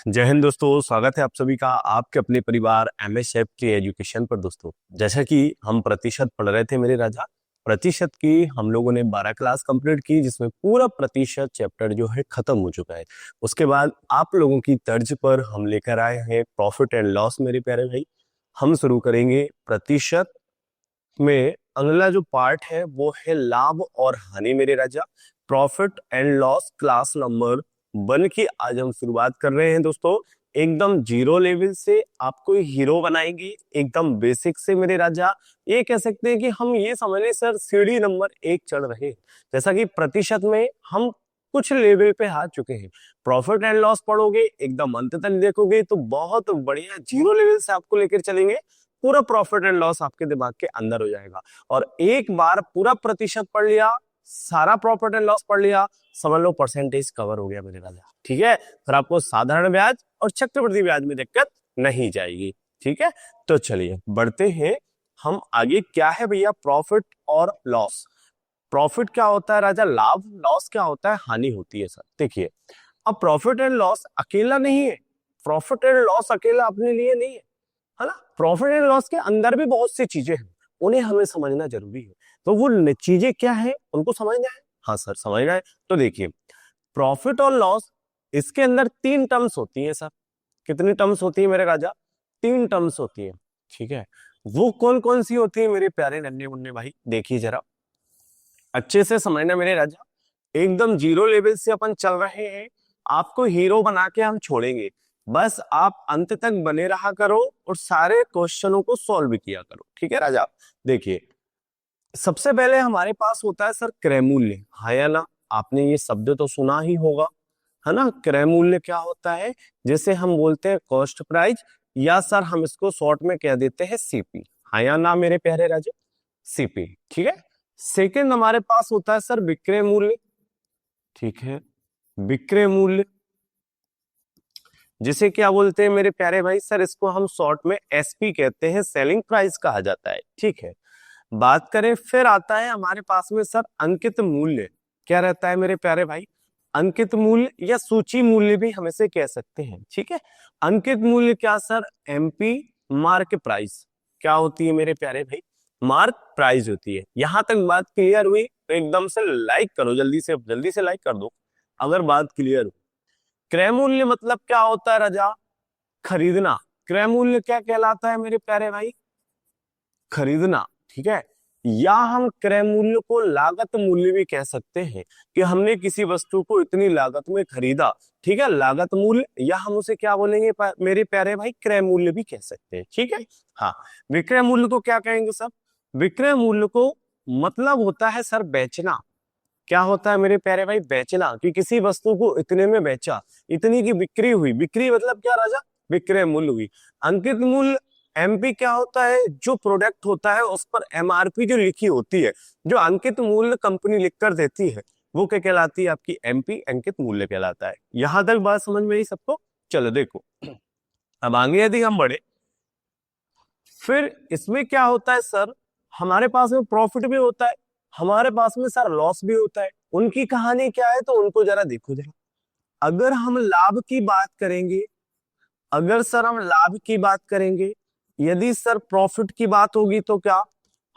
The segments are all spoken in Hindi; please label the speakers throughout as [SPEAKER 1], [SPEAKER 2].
[SPEAKER 1] जय हिंद दोस्तों, स्वागत है आप सभी का आपके अपने परिवार एमएस की एजुकेशन पर। दोस्तों, जैसा कि हम प्रतिशत पढ़ रहे थे मेरे राजा, प्रतिशत की हम लोगों ने 12 क्लास कंप्लीट की, जिसमें पूरा प्रतिशत चैप्टर जो है खत्म हो चुका है। उसके बाद आप लोगों की तर्ज पर हम लेकर आए हैं प्रॉफिट एंड लॉस। मेरे प्यारे भाई, हम शुरू करेंगे प्रतिशत में। अगला जो पार्ट है वो है लाभ और हानि मेरे राजा। Profit and loss class number 1 की आज हम शुरुआत कर रहे हैं दोस्तों। एकदम जीरो लेवल से आपको हीरो बनाएंगे, एकदम बेसिक से मेरे राजा। ये कह सकते हैं कि हम ये समझ लें सर, सीढ़ी नंबर 1 चढ़ रहे हैं। जैसा कि प्रतिशत में हम कुछ लेवल पे आ चुके हैं। प्रॉफिट एंड लॉस पढ़ोगे, एकदम अंत तक देखोगे तो बहुत बढ़िया जीरो लेवल से आपको लेकर चलेंगे। पूरा प्रॉफिट एंड लॉस आपके दिमाग के अंदर हो जाएगा। और एक बार पूरा प्रतिशत पढ़ लिया, सारा प्रॉफिट एंड लॉस पढ़ लिया, समझ लो परसेंटेज कवर हो गया मेरे राजा। ठीक है, फिर आपको साधारण ब्याज और चक्रवृद्धि ब्याज में दिक्कत नहीं जाएगी। ठीक है, तो चलिए बढ़ते हैं हम आगे। क्या है भैया प्रॉफिट और लॉस? प्रॉफिट क्या होता है राजा? लाभ। लॉस क्या होता है? हानि होती है सर। देखिए, अब प्रॉफिट एंड लॉस अकेला नहीं है। प्रॉफिट एंड लॉस अकेला अपने लिए नहीं है ना। प्रॉफिट एंड लॉस के अंदर भी बहुत सी चीजें हैं, उन्हें हमें समझना जरूरी है। तो वो चीजें क्या है उनको समझना है। हाँ सर, समझना है। तो देखिए, प्रॉफिट और लॉस, इसके अंदर 3 टर्म्स होती है सर। कितनी टर्म्स होती है मेरे राजा? 3 टर्म्स होती है। ठीक है, वो कौन कौन सी होती है मेरे प्यारे नन्हे मुन्ने भाई? देखिए जरा अच्छे से समझना मेरे राजा। एकदम जीरो लेवल से अपन चल रहे हैं, आपको हीरो बना के हम छोड़ेंगे। बस आप अंत तक बने रहा करो और सारे क्वेश्चनों को सॉल्व किया करो। ठीक है राजा, देखिए सबसे पहले हमारे पास होता है सर क्रय मूल्य। हाँ या ना? आपने ये शब्द तो सुना ही होगा, है ना। क्रय मूल्य क्या होता है? जैसे हम बोलते हैं कॉस्ट प्राइस, या सर हम इसको शॉर्ट में कह देते हैं सीपी। हाँ या ना मेरे प्यारे राजा? सीपी। ठीक है। सेकंड हमारे पास होता है सर विक्रय मूल्य। ठीक है, विक्रय मूल्य जिसे क्या बोलते हैं मेरे प्यारे भाई? सर इसको हम शॉर्ट में एसपी कहते हैं, सेलिंग प्राइस कहा जाता है। ठीक है, बात करें फिर आता है हमारे पास में सर अंकित मूल्य। क्या रहता है मेरे प्यारे भाई? अंकित मूल्य या सूची मूल्य भी हम इसे कह सकते हैं। ठीक है, अंकित मूल्य क्या सर? MP mark price. क्या होती है मेरे प्यारे भाई? मार्क प्राइस होती है। यहां तक बात क्लियर हुई तो एकदम से लाइक करो, जल्दी से लाइक कर दो अगर बात क्लियर हो। क्रय मूल्य मतलब क्या होता है राजा? खरीदना। क्रय मूल्य क्या कहलाता है मेरे प्यारे भाई? खरीदना। ठीक है, या हम क्रय मूल्य को लागत मूल्य भी कह सकते हैं कि हमने किसी वस्तु को इतनी लागत में खरीदा। ठीक है, लागत मूल्य, या हम उसे क्या बोलेंगे मेरे प्यारे भाई? क्रय मूल्य भी कह सकते हैं। ठीक है, हाँ। विक्रय मूल्य को क्या कहेंगे सर? विक्रय मूल्य को मतलब होता है सर बेचना। क्या होता है मेरे प्यारे भाई? बेचना, कि किसी वस्तु को इतने में बेचा, इतनी की बिक्री हुई। बिक्री मतलब क्या राजा? विक्रय मूल्य हुई। अंकित मूल्य एमपी क्या होता है? जो प्रोडक्ट होता है उस पर एमआरपी जो लिखी होती है, जो अंकित मूल्य कंपनी लिख कर देती है, वो क्या कहलाती है? आपकी एमपी, अंकित मूल्य कहलाता है। यहां तक बात समझ में आई सबको? चलो देखो, अब आगे यदि हम बढ़े, फिर इसमें क्या होता है सर? हमारे पास में प्रॉफिट भी होता है, हमारे पास में सर लॉस भी होता है। उनकी कहानी क्या है तो उनको जरा देखो जरा। अगर हम लाभ की बात करेंगे, अगर सर हम लाभ की बात करेंगे, यदि सर प्रॉफिट की बात होगी तो क्या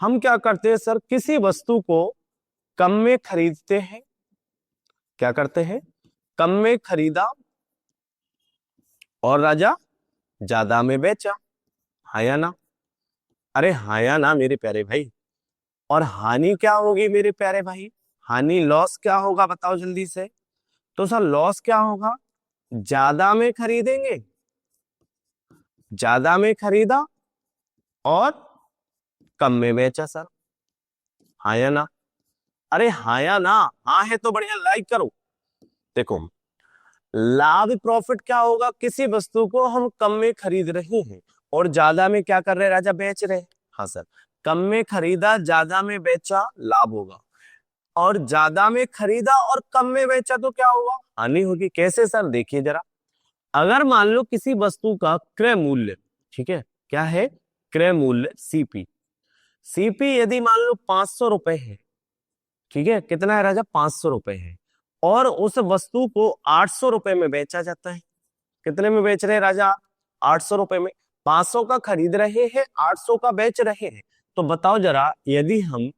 [SPEAKER 1] हम क्या करते हैं सर? किसी वस्तु को कम में खरीदते हैं। क्या करते हैं? कम में खरीदा और राजा ज्यादा में बेचा। हाँ या ना? अरे हाँ या ना मेरे प्यारे भाई? और हानि क्या होगी मेरे प्यारे भाई? हानि, लॉस क्या होगा बताओ जल्दी से? तो सर लॉस क्या होगा? ज्यादा में खरीदेंगे, ज्यादा में खरीदा और कम में बेचा सर। हाँ या ना? अरे हाँ या ना? हाँ है तो बढ़िया, लाइक करो। देखो, लाभ प्रॉफिट क्या होगा? किसी वस्तु को हम कम में खरीद रहे हैं और ज्यादा में क्या कर रहे हैं राजा? बेच रहे हैं। हाँ सर, कम में खरीदा, ज्यादा में बेचा, लाभ होगा। और ज्यादा में खरीदा और कम में बेचा तो क्या होगा? हानि होगी। कैसे सर? देखिए जरा। अगर मान लो किसी वस्तु का क्रय मूल्य, ठीक है, क्या है? क्रय मूल्य सीपी। सीपी यदि मान लो 500 रुपए है, ठीक है, कितना है राजा? 500 रुपए है। और उस वस्तु को 800 रुपए में बेचा जाता है। कितने में बेच रहे हैं राजा? 800 रुपए में। 500 का खरीद रहे हैं, 800 का बेच रहे हैं। तो बताओ जरा, यदि हम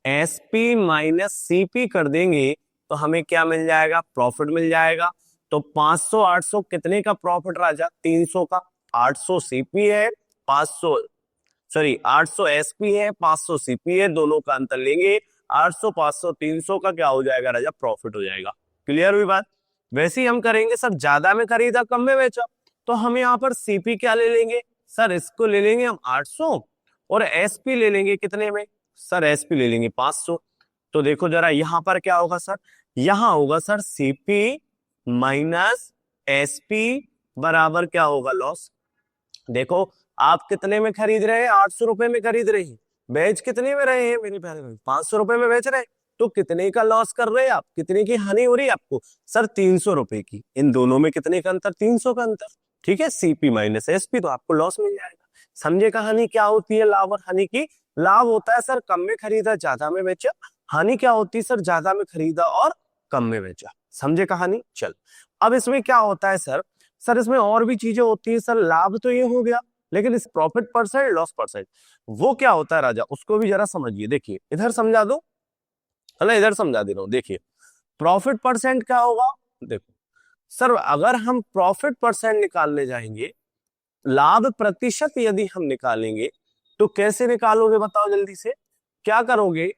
[SPEAKER 1] एसपी माइनस सीपी कर देंगे तो हमें क्या मिल जाएगा? प्रॉफिट मिल जाएगा। तो 500 800 कितने का प्रॉफिट राजा? 300 का। 800 सीपी है, 500 सॉरी 800 एसपी है, 500 सीपी है, दोनों का अंतर लेंगे। 800 500 300 का क्या हो जाएगा राजा? प्रॉफिट हो जाएगा। क्लियर हुई बात? वैसे ही हम करेंगे सर, ज्यादा में खरीदा कम में बेचा, तो हम यहाँ पर सीपी क्या ले लेंगे सर? इसको ले लेंगे हम 800 और एसपी ले लेंगे कितने में सर? एसपी ले लेंगे 500। तो देखो जरा यहाँ पर क्या होगा सर? यहाँ होगा सर सीपी माइनस एसपी बराबर क्या होगा? लॉस। देखो आप कितने में खरीद रहे हैं? 800 रुपए में खरीद रहे हैं। बेच कितने में रहे हैं मेरे प्यारे भाई? 500 रुपए में बेच रहे हैं। तो कितने का लॉस कर रहे हैं आप? कितने की हानि हो रही है आपको सर? 300 रुपए की। इन दोनों में कितने का अंतर? 300 का अंतर। ठीक है, सीपी माइनस एसपी, तो आपको लॉस मिल जाएगा। समझे कहानी क्या होती है लाभ और हानि की? लाभ होता है सर कम में खरीदा ज्यादा में बेचा। हानि क्या होती है सर? ज्यादा में खरीदा और कम में बेचा। समझे कहानी? चल, अब इसमें क्या होता है सर? सर इसमें और भी चीजें होती है सर। लाभ तो ये हो गया, लेकिन इस प्रॉफिट परसेंट लॉस परसेंट वो क्या होता है राजा? उसको भी जरा समझिए। देखिए इधर समझा दो, है इधर समझा दे रहा हूं। देखिए प्रॉफिट परसेंट क्या होगा? देखो सर, अगर हम प्रॉफिट परसेंट निकालने जाएंगे, लाभ प्रतिशत यदि हम निकालेंगे, तो कैसे निकालोगे बताओ जल्दी से? क्या करोगे?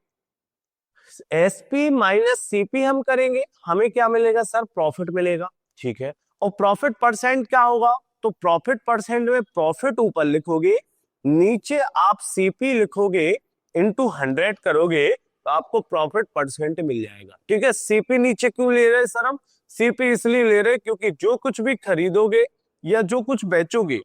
[SPEAKER 1] एसपी माइनस सीपी हम करेंगे, हमें क्या मिलेगा सर? प्रॉफिट मिलेगा। ठीक है, और प्रॉफिट परसेंट क्या होगा? तो प्रॉफिट परसेंट में प्रॉफिट ऊपर लिखोगे, नीचे आप सीपी लिखोगे, इनटू 100 करोगे तो आपको प्रॉफिट परसेंट मिल जाएगा। ठीक है, सीपी नीचे क्यों ले रहे हैं सर हम? सीपी इसलिए ले रहे हैं क्योंकि जो कुछ भी खरीदोगे या जो कुछ बेचोगे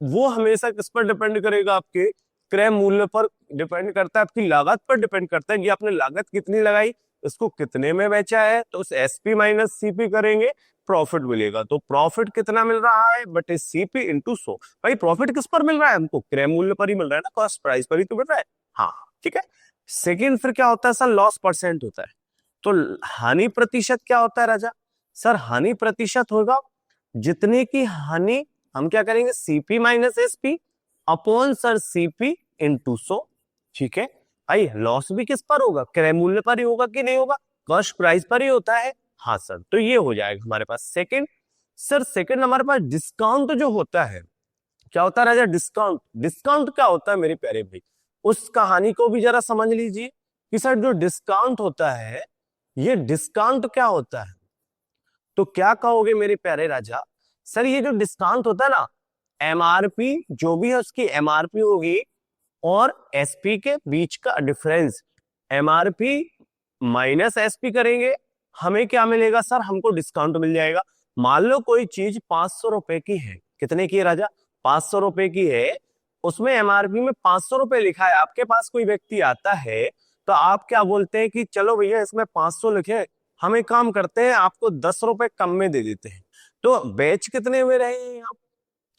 [SPEAKER 1] वो हमेशा किस पर डिपेंड करेगा? आपके क्रय मूल्य पर डिपेंड करता है, आपकी लागत पर डिपेंड करता है कि आपने लागत कितनी लगाई, इसको कितने में बेचा है। तो उस एसपी माइनस सीपी करेंगे, प्रॉफिट मिलेगा। तो प्रॉफिट कितना मिल रहा है? बटे सीपी इंटू 100। भाई प्रॉफिट किस पर मिल रहा है हमको? क्रय मूल्य पर ही मिल रहा है ना, कॉस्ट प्राइस पर ही तो मिल रहा है। हाँ ठीक है। सेकेंड फिर क्या होता है सर? लॉस परसेंट होता है। तो हानि प्रतिशत क्या होता है राजा? सर हानि प्रतिशत होगा जितने की हानि हम क्या करेंगे? CP minus SP upon sir CP into 100। ठीक है भाई, लॉस भी किस पर होगा? क्रय मूल्य पर ही होगा कि नहीं होगा? कॉस्ट प्राइस पर ही होता है। हाँ सर, तो ये हो जाएगा हमारे पास सेकंड। सर सेकंड हमारे पास डिस्काउंट जो होता है, क्या होता है राजा? डिस्काउंट। डिस्काउंट क्या होता है मेरे प्यारे भाई? उस कहानी को भी जरा समझ लीजिए कि सर जो डिस्काउंट होता है, ये डिस्काउंट क्या होता है? तो क्या कहोगे मेरे प्यारे राजा? सर ये जो डिस्काउंट होता है ना, एमआरपी जो भी है उसकी एमआरपी होगी और एसपी के बीच का डिफरेंस, एमआरपी माइनस एसपी करेंगे, हमें क्या मिलेगा सर? हमको डिस्काउंट मिल जाएगा। मान लो कोई चीज 500 रुपए की है। कितने की है राजा? 500 रुपए की है, उसमें एमआरपी में 500 रुपए लिखा है। आपके पास कोई व्यक्ति आता है तो आप क्या बोलते हैं कि चलो भैया इसमें 500 लिखे, हम एक काम करते हैं आपको 10 रुपए कम में दे देते हैं। तो बेच कितने में रहे हैं आप?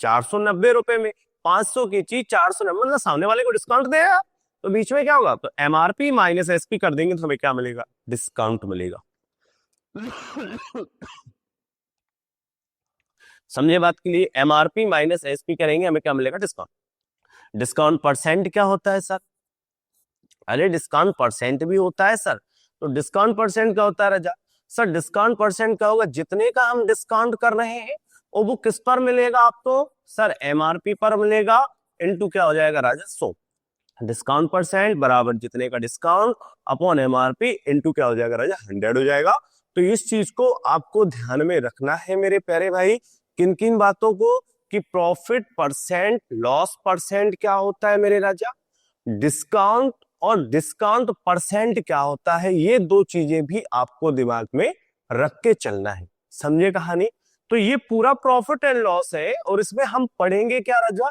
[SPEAKER 1] 490 रुपए में। 500 की चीज 490, मतलब सामने वाले को डिस्काउंट देगा। तो बीच में क्या होगा? तो एमआरपी माइनस एसपी कर देंगे तो हमें क्या मिलेगा? डिस्काउंट मिलेगा। समझे बात के लिए? एमआरपी माइनस एसपी करेंगे, हमें क्या मिलेगा? डिस्काउंट। डिस्काउंट परसेंट क्या होता है सर? अरे डिस्काउंट परसेंट भी होता है सर। तो डिस्काउंट परसेंट क्या होता है राजा? सर डिस्काउंट परसेंट क्या होगा? जितने का हम डिस्काउंट कर रहे हैं और वो किस पर मिलेगा आपको? सर एमआरपी पर मिलेगा, इनटू क्या हो जाएगा राजा? 100। डिस्काउंट परसेंट बराबर जितने का डिस्काउंट अपॉन एमआरपी इनटू क्या हो जाएगा राजा? 100 हो जाएगा। तो इस चीज को आपको ध्यान में रखना है मेरे प्यारे भाई। किन किन बातों को? कि प्रॉफिट परसेंट, लॉस परसेंट क्या होता है मेरे राजा, डिस्काउंट और डिस्काउंट परसेंट क्या होता है, ये दो चीजें भी आपको दिमाग में रख के चलना है। समझे कहानी? तो ये पूरा प्रॉफिट एंड लॉस है और इसमें हम पढ़ेंगे क्या राजा?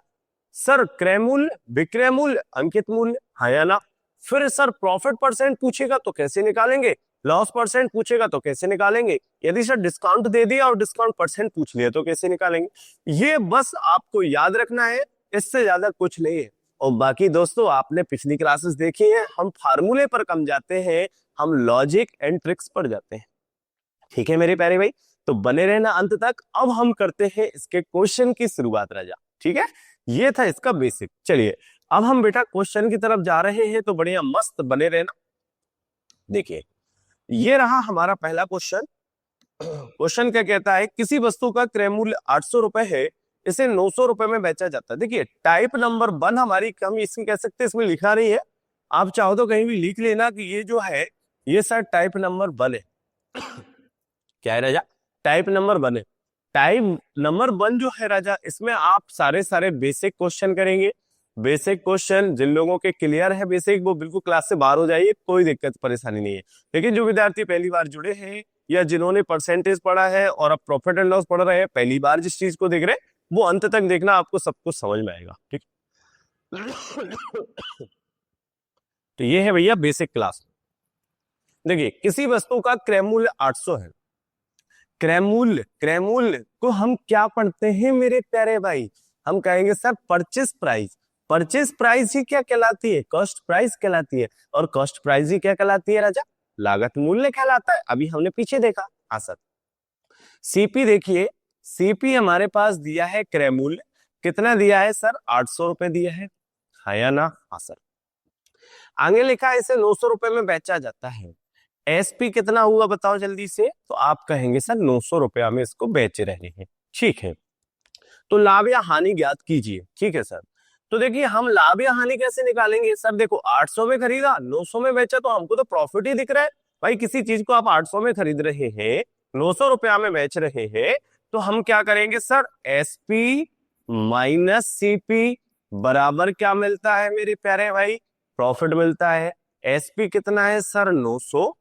[SPEAKER 1] सर क्रय मूल्य, विक्रय मूल्य, अंकित मूल्य, हाँ या ना? फिर सर प्रॉफिट परसेंट पूछेगा तो कैसे निकालेंगे? लॉस परसेंट पूछेगा तो कैसे निकालेंगे? यदि सर डिस्काउंट दे दिया और डिस्काउंट परसेंट पूछ लिया तो कैसे निकालेंगे? ये बस आपको याद रखना है, इससे ज्यादा कुछ नहीं है। और बाकी दोस्तों आपने पिछली क्लासेस देखी है, हम फार्मूले पर कम जाते हैं, हम लॉजिक एंड ट्रिक्स पर जाते हैं। ठीक है मेरे प्यारे भाई, तो बने रहना अंत तक। अब हम करते हैं इसके क्वेश्चन की शुरुआत राजा, ठीक है। ये था इसका बेसिक। चलिए अब हम बेटा क्वेश्चन की तरफ जा रहे हैं, तो बढ़िया मस्त बने रहना। देखिए ये रहा हमारा पहला क्वेश्चन। क्वेश्चन क्या कहता है, किसी वस्तु का क्रय मूल्य 800 रुपए है, इसे 900 रुपए में बेचा जाता है। देखिए टाइप नंबर 1 हमारी, हम इसमें कह सकते हैं, इसमें लिखा नहीं है, आप चाहो तो कहीं भी लिख लेना कि ये जो है ये सर टाइप नंबर 1 है। क्या है राजा, टाइप नंबर 1 है। टाइप नंबर 1 जो है राजा, इसमें आप सारे बेसिक क्वेश्चन करेंगे। बेसिक क्वेश्चन जिन लोगों के क्लियर है बेसिक, वो बिल्कुल क्लास से बाहर हो जाइए, कोई दिक्कत परेशानी नहीं है। लेकिन जो विद्यार्थी पहली बार जुड़े हैं या जिन्होंने परसेंटेज पढ़ा है और अब प्रॉफिट एंड लॉस पढ़ रहे हैं, पहली बार जिस चीज को देख रहे हैं, वो अंत तक देखना, आपको सब कुछ समझ में आएगा, ठीक। तो ये है भैया बेसिक क्लास। देखिए किसी वस्तु का क्रय मूल्य 800 है। क्रय मूल्य को हम क्या पढ़ते हैं मेरे प्यारे भाई, हम कहेंगे sir purchase price. Purchase price ही क्या कहलाती है, कॉस्ट प्राइस कहलाती है। और कॉस्ट प्राइस ही क्या कहलाती है राजा, लागत मूल्य कहलाता है। अभी हमने पीछे देखा। हाँ सर, सीपी देखिए, सीपी हमारे पास दिया है क्रय मूल्य, कितना दिया है सर, 800 रुपए दिया है या ना। हाँ सर। आगे लिखा है इसे 900 रुपए में बेचा जाता है। एसपी कितना हुआ बताओ जल्दी से, तो आप कहेंगे सर 900 रुपया में इसको बेच रहे हैं, ठीक है। तो लाभ या हानि ज्ञात कीजिए, ठीक है सर। तो देखिए हम लाभ या हानि कैसे निकालेंगे सर, देखो 800 में खरीदा 900 में बेचा, तो हमको तो प्रॉफिट ही दिख रहा है भाई। किसी चीज को आप 800 में खरीद रहे हैं, 900 रुपया में बेच रहे हैं, तो हम क्या करेंगे सर, एसपी माइनस सीपी बराबर क्या मिलता है मेरे प्यारे भाई, प्रॉफिट मिलता है। एसपी कितना है सर 900,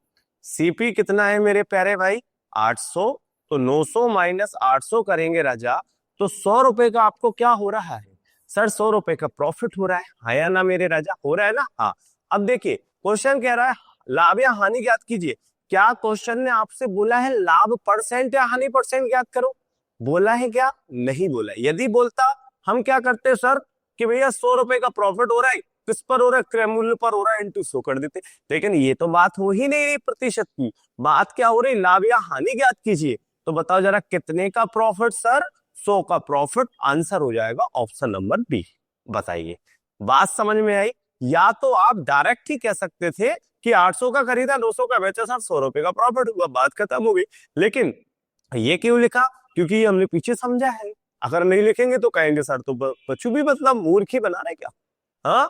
[SPEAKER 1] सीपी कितना है मेरे प्यारे भाई 800। तो 900 माइनस 800 करेंगे राजा, तो 100 रुपए का आपको क्या हो रहा है सर, 100 रुपए का प्रॉफिट हो रहा है या ना मेरे राजा, हो रहा है ना। हाँ अब देखिए क्वेश्चन कह रहा है लाभ या हानि ज्ञात कीजिए। क्या क्वेश्चन ने आपसे बोला है लाभ परसेंट या हानि परसेंट ज्ञात करो, बोला है क्या, नहीं बोला। यदि बोलता हम क्या करते सर, कि भैया 100 रुपए का प्रॉफिट हो रहा है, किस पर हो रहा है, क्रय मूल्य पर हो रहा है, इंटू 100 कर देते। लेकिन ये तो बात हो ही नहीं रही प्रतिशत की, बात क्या हो रही, लाभ या हानि ज्ञात कीजिए। तो बताओ जरा कितने का प्रॉफिट सर, 100 का प्रॉफिट। आंसर हो जाएगा ऑप्शन नंबर बी। बताइए बात समझ में आई। या तो आप डायरेक्ट ही कह सकते थे कि 800 का खरीदा 900 का बेचा सर, 100 रुपए का प्रॉफिट हुआ, बात खत्म हो गई। लेकिन ये क्यों लिखा, क्योंकि ये हमने पीछे समझा है। अगर नहीं लिखेंगे तो कहेंगे सर तो बच्चू भी मतलब मूर्ख ही बना रहे क्या। हाँ,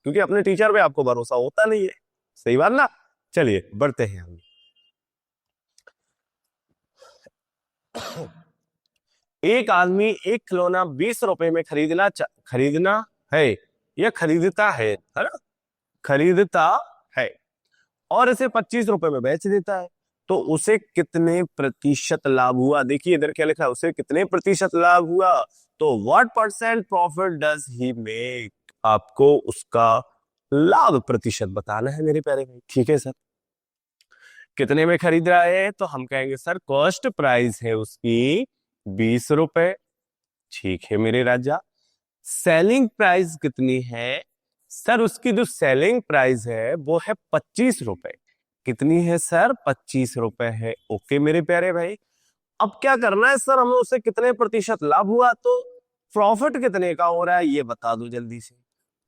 [SPEAKER 1] क्योंकि अपने टीचर पे आपको भरोसा होता नहीं है, सही बात ना। चलिए बढ़ते हैं हम। एक आदमी एक खिलौना 20 रुपए में खरीदना है या खरीदता है ना, खरीदता है और इसे 25 रुपए में बेच देता है, तो उसे कितने प्रतिशत लाभ हुआ। देखिए इधर क्या लिखा है, उसे कितने प्रतिशत लाभ हुआ। तो what percent profit does he make, आपको उसका लाभ प्रतिशत बताना है मेरे प्यारे भाई, ठीक है सर। कितने में खरीद रहा है, तो हम कहेंगे सर कॉस्ट प्राइस है उसकी 20 रुपए, ठीक है मेरे राजा। सेलिंग प्राइस कितनी है सर, उसकी जो सेलिंग प्राइस है वो है 25 रुपए। कितनी है सर, 25 रुपए है। ओके मेरे प्यारे भाई, अब क्या करना है सर, हमें उसे कितने प्रतिशत लाभ हुआ, तो प्रॉफिट कितने का हो रहा है ये बता दो जल्दी से।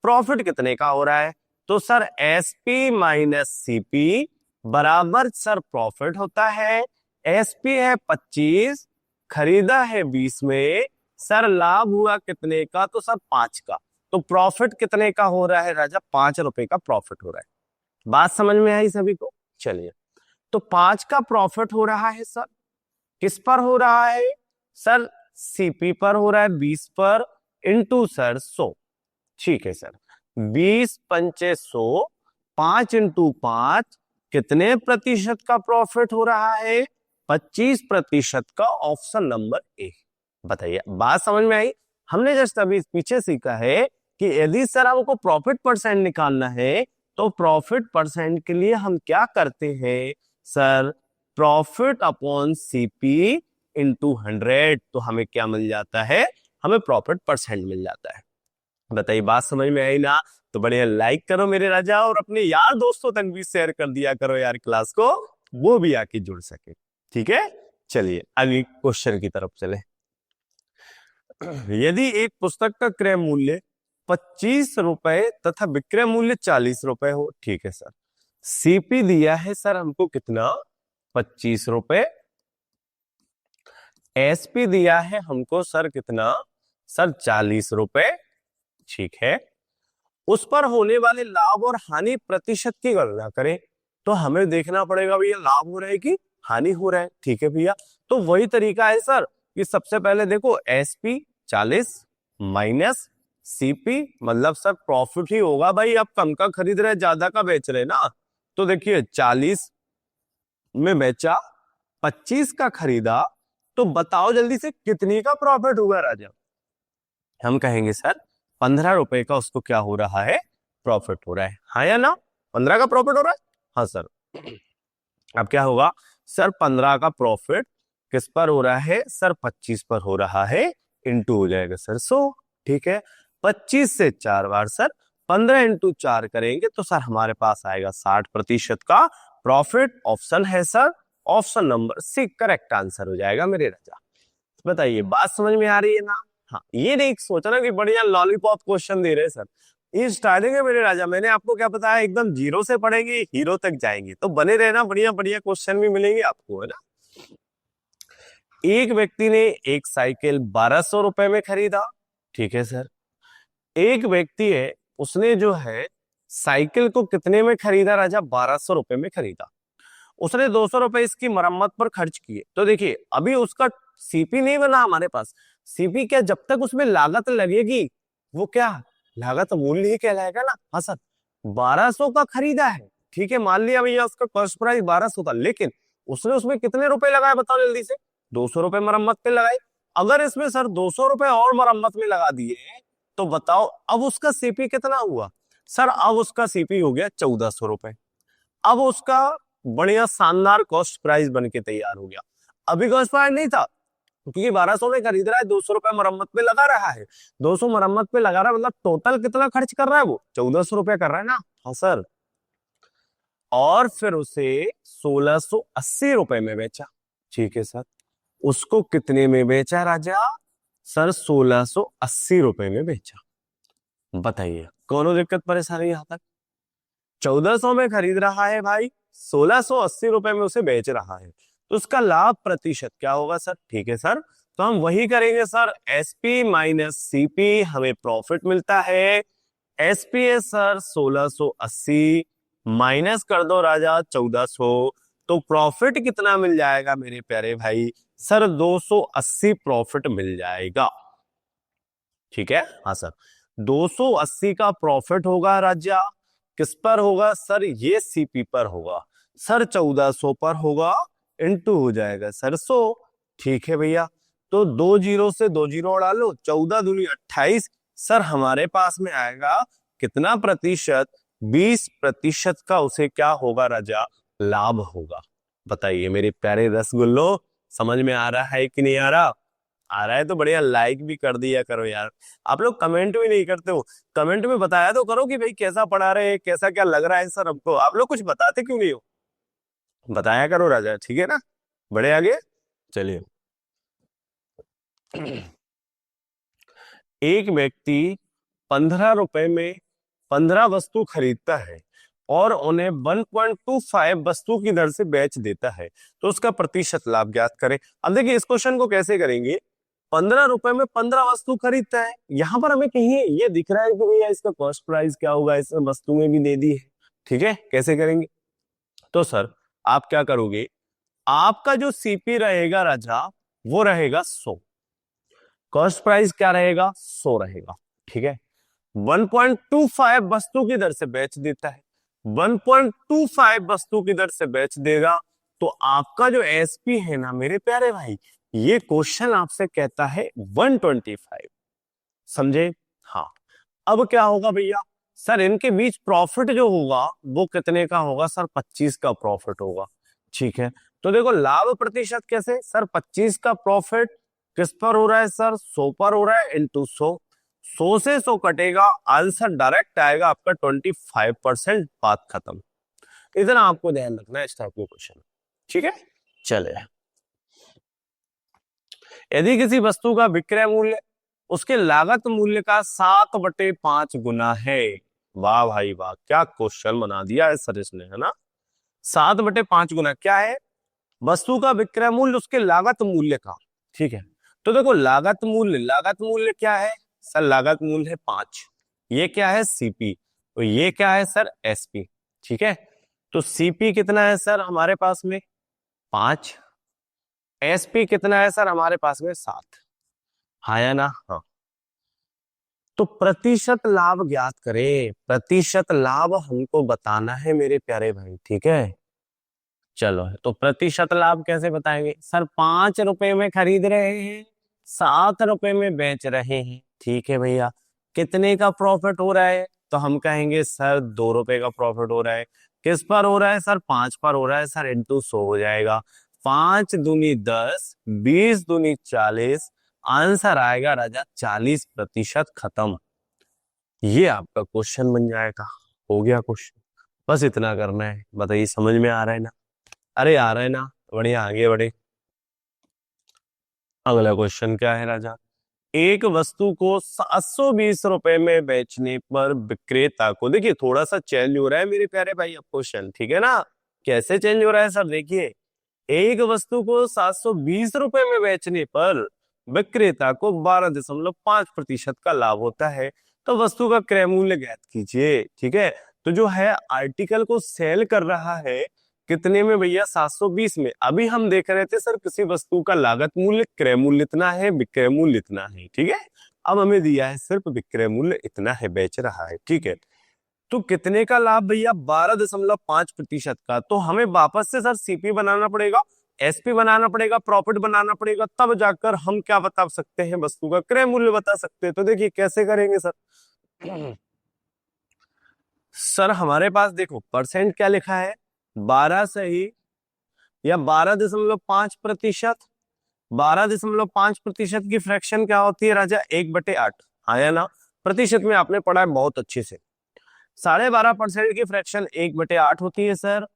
[SPEAKER 1] प्रॉफिट कितने का हो रहा है, तो सर एसपी माइनस सीपी बराबर सर प्रॉफिट होता है। एसपी है 25, खरीदा है 20 में, सर लाभ हुआ कितने का, तो सर 5 का। तो प्रॉफिट कितने का हो रहा है राजा, 5 रुपए का प्रॉफिट हो रहा है। बात समझ में आई सभी को। चलिए तो 5 का प्रॉफिट हो रहा है सर, किस पर हो रहा है सर, सीपी पर हो रहा है 20 पर, इंटू सर 100, ठीक है सर। 20 पंचे 100, 5 इंटू 5, कितने प्रतिशत का प्रॉफिट हो रहा है, 25% का। Option number A. बताइए बात समझ में आई। हमने जस्ट अभी पीछे सीखा है कि यदि सर हमको प्रॉफिट परसेंट निकालना है, तो प्रॉफिट परसेंट के लिए हम क्या करते हैं sir, profit upon CP into 100, तो हमें क्या मिल जाता है, हमें प्रॉफिट परसेंट मिल जाता है। बताइए बात समझ में आई ना। तो बढ़िया लाइक करो मेरे राजा, और अपने यार दोस्तों तक भी शेयर कर दिया करो यार क्लास को, वो भी आके जुड़ सके, ठीक है। चलिए अगली क्वेश्चन की तरफ चले। यदि एक पुस्तक का क्रय मूल्य 25 रुपए तथा विक्रय मूल्य 40 रुपए हो, ठीक है सर। सीपी दिया है सर हमको कितना, 25 रुपए। एसपी दिया है हमको सर कितना, सर 40 रुपए, ठीक है। उस पर होने वाले लाभ और हानि प्रतिशत की गणना करें। तो हमें देखना पड़ेगा भैया लाभ हो रहा है कि हानि हो रहा है, ठीक है भैया। तो वही तरीका है सर कि सबसे पहले देखो एसपी 40 माइनस सीपी, मतलब सर प्रॉफिट ही होगा भाई। आप कम का खरीद रहे ज्यादा का बेच रहे ना। तो देखिए 40 में बेचा, 25 का खरीदा, तो बताओ जल्दी से कितनी का प्रॉफिट हुआ राजा। हम कहेंगे सर 15 रुपए का उसको क्या हो रहा है, प्रॉफिट हो रहा है, हाँ या ना। 15 का प्रॉफिट हो रहा है, हाँ सर। अब क्या होगा सर, 15 का प्रॉफिट किस पर हो रहा है सर, 25 पर हो रहा है, इंटू हो जाएगा सर 100, ठीक है। 25 से 4 बार सर 15 इंटू 4 करेंगे तो सर हमारे पास आएगा 60% का प्रॉफिट। ऑप्शन है sir option number C correct answer हो जाएगा मेरे राजा। बताइए बात समझ में आ रही है ना। हाँ, ये नहीं सोचना कि बढ़िया लॉलीपॉप क्वेश्चन दे रहे हैं सर। ये स्टार्टिंग है मेरे राजा, मैंने आपको क्या बताया, एकदम जीरो से पढ़ेंगे हीरो तक जाएंगे। तो बने रहना, बढ़िया बढ़िया क्वेश्चन भी मिलेंगे आपको, है ना। एक व्यक्ति ने एक साइकिल 1200 रुपए में खरीदा, ठीक है सर। एक व्यक्ति है, उसने जो है साइकिल को कितने में खरीदा राजा, 1200 रुपए में खरीदा। उसने 200 रुपए इसकी मरम्मत पर खर्च किए। तो देखिए अभी उसका सीपी नहीं बना हमारे पास। सीपी क्या, जब तक उसमें लागत लगेगी वो क्या, लागत मूल्य ही कहलाएगा ना। हाँ सर 1200 का खरीदा है, ठीक है, मान लिया भैया उसका कॉस्ट प्राइस 1200 था, लेकिन उसने उसमें कितने रुपए लगाए बताओ जल्दी से, 200 रुपए मरम्मत पे लगाए। अगर इसमें सर 200 रुपए और मरम्मत में लगा दिए तो बताओ अब उसका सीपी कितना हुआ सर, अब उसका सीपी हो गया 1400 रुपए। अब उसका बढ़िया शानदार कॉस्ट प्राइस बन के तैयार हो गया। अभी कॉस्ट प्राइस नहीं था क्योंकि 1200 में खरीद रहा है, 200 रुपए मरम्मत पे लगा रहा है। 200 मरम्मत पे लगा रहा है, मतलब टोटल कितना खर्च कर रहा है वो, 1400 रुपया कर रहा है ना। हाँ सर, और फिर उसे 1680 रुपए में बेचा, ठीक है सर। उसको कितने में बेचा राजा, सर 1680 रुपए में बेचा। बताइए कौन दिक्कत परेशानी यहां तक। 1400 में खरीद रहा है भाई, 1680 रुपए में उसे बेच रहा है, तो उसका लाभ प्रतिशत क्या होगा सर, ठीक है सर। तो हम वही करेंगे सर, एसपी माइनस सीपी, हमें प्रॉफिट मिलता है। एसपी है सर 1680, माइनस कर दो राजा 1400, तो प्रॉफिट कितना मिल जाएगा मेरे प्यारे भाई, सर 280 प्रॉफिट मिल जाएगा, ठीक है। हाँ सर 280 का प्रॉफिट होगा राजा। किस पर होगा सर, ये सीपी पर होगा सर, 1400 पर होगा, इंटू हो जाएगा सर 100, ठीक है भैया। तो 2 जीरो से 2 जीरो उड़ा लो, 14 दूनी 28, सर हमारे पास में आएगा कितना प्रतिशत, 20% का उसे क्या होगा राजा, लाभ होगा। बताइए मेरे प्यारे रसगुल्लो, समझ में आ रहा है कि नहीं आ रहा। आ रहा है तो बढ़िया लाइक भी कर दिया करो यार। आप लोग कमेंट भी नहीं करते हो, कमेंट में बताया तो करो कि भाई कैसा पढ़ा रहे हैं, कैसा क्या लग रहा है सर हमको। आप लोग कुछ बताते क्यों नहीं हो, बताया करो राजा, ठीक है ना। बड़े आगे चलिए। एक व्यक्ति 15 रुपए में 15 वस्तु खरीदता है और उन्हें 1.25 वस्तु की दर से बेच देता है, तो उसका प्रतिशत लाभ ज्ञात करें। अब देखिए इस क्वेश्चन को कैसे करेंगे, 15 रुपए में 15 वस्तु खरीदता है, यहां पर हमें कहीं ये दिख रहा है कि भैया इसका कॉस्ट प्राइस क्या होगा, इसमें वस्तु में भी दे दी है, ठीक है। कैसे करेंगे, तो सर आप क्या करोगे, आपका जो सीपी रहेगा राजा वो रहेगा 100, कॉस्ट प्राइस क्या रहेगा 100 रहेगा, ठीक है। 1.25 वस्तु की दर से बेच देता है, 1.25 वस्तु की दर से बेच देगा, तो आपका जो एसपी है ना मेरे प्यारे भाई, ये क्वेश्चन आपसे कहता है 125, समझे। हाँ, अब क्या होगा भैया, सर इनके बीच प्रॉफिट जो होगा वो कितने का होगा सर, 25 का प्रॉफिट होगा, ठीक है। तो देखो लाभ प्रतिशत कैसे सर, 25 का प्रॉफिट किस पर हो रहा है सर, 100 पर हो रहा है, इंटू 100, 100 से 100 कटेगा, आंसर डायरेक्ट आएगा आपका 25%, बात खत्म। इतना आपको ध्यान रखना है इस टाइप के क्वेश्चन, ठीक है। चले यदि किसी वस्तु का विक्रय मूल्य उसके लागत मूल्य का 7/5 गुना है। वाह भाई वाह, क्या क्वेश्चन बना दिया है सर इसने, है ना। 7/5 गुना क्या है? वस्तु का विक्रय मूल्य उसके लागत मूल्य का, ठीक है। तो देखो लागत मूल्य क्या है सर? लागत मूल्य है 5। ये क्या है? सीपी। तो ये क्या है सर? एसपी। ठीक है, तो सीपी कितना है सर हमारे पास में? 5। एसपी कितना है सर हमारे पास में? 7। हाँ या ना? हाँ। तो प्रतिशत लाभ ज्ञात करें, प्रतिशत लाभ हमको बताना है मेरे प्यारे भाई, ठीक है। चलो, तो प्रतिशत लाभ कैसे बताएंगे सर? 5 रुपए में खरीद रहे हैं, 7 रुपए में बेच रहे हैं, ठीक है भैया। कितने का प्रॉफिट हो रहा है? तो हम कहेंगे सर 2 रुपए का प्रॉफिट हो रहा है। किस पर हो रहा है सर? 5 पर हो रहा है सर, इंटू 100 हो जाएगा। 5 दूनी 10, 20 दूनी 40, आंसर आएगा राजा 40%। खत्म। ये आपका क्वेश्चन बन जाएगा। हो गया क्वेश्चन, बस इतना करना है। बताइए समझ में आ रहा है ना? अरे आ रहा है ना? बढ़िया, आगे बढ़े। अगला क्वेश्चन क्या है राजा? एक वस्तु को 720 रुपए में बेचने पर विक्रेता को, देखिए थोड़ा सा चेंज हो रहा है मेरे प्यारे भाई अब क्वेश्चन, ठीक है ना। कैसे चेंज हो रहा है सर? देखिए, एक वस्तु को 720 रुपए में बेचने पर विक्रेता को 12.5% का लाभ होता है। तो वस्तु का क्रय मूल्य ज्ञात कीजिए, ठीक है। तो जो है आर्टिकल को सेल कर रहा है कितने में भैया? 720 में। अभी हम देख रहे थे सर किसी वस्तु का लागत मूल्य, क्रय मूल्य इतना है, विक्रय मूल्य इतना है, ठीक है। अब हमें दिया है सिर्फ विक्रय मूल्य इतना है, बेच रहा है, ठीक है। तो कितने का लाभ भैया? 12.5% का। तो हमें वापस से सर सीपी बनाना पड़ेगा, एसपी बनाना पड़ेगा, प्रॉफिट बनाना पड़ेगा, तब जाकर हम क्या बता सकते हैं? वस्तु का क्रय मूल्य बता सकते हैं। तो देखिए कैसे करेंगे सर। सर हमारे पास देखो परसेंट क्या लिखा है? 12 सही या 12.5%। 12.5% की फ्रैक्शन क्या होती है राजा? 1/8। हाँ या ना? प्रतिशत में आपने पढ़ा है बहुत अच्छे से। 12.5% की फ्रैक्शन 1/8 होती है सर।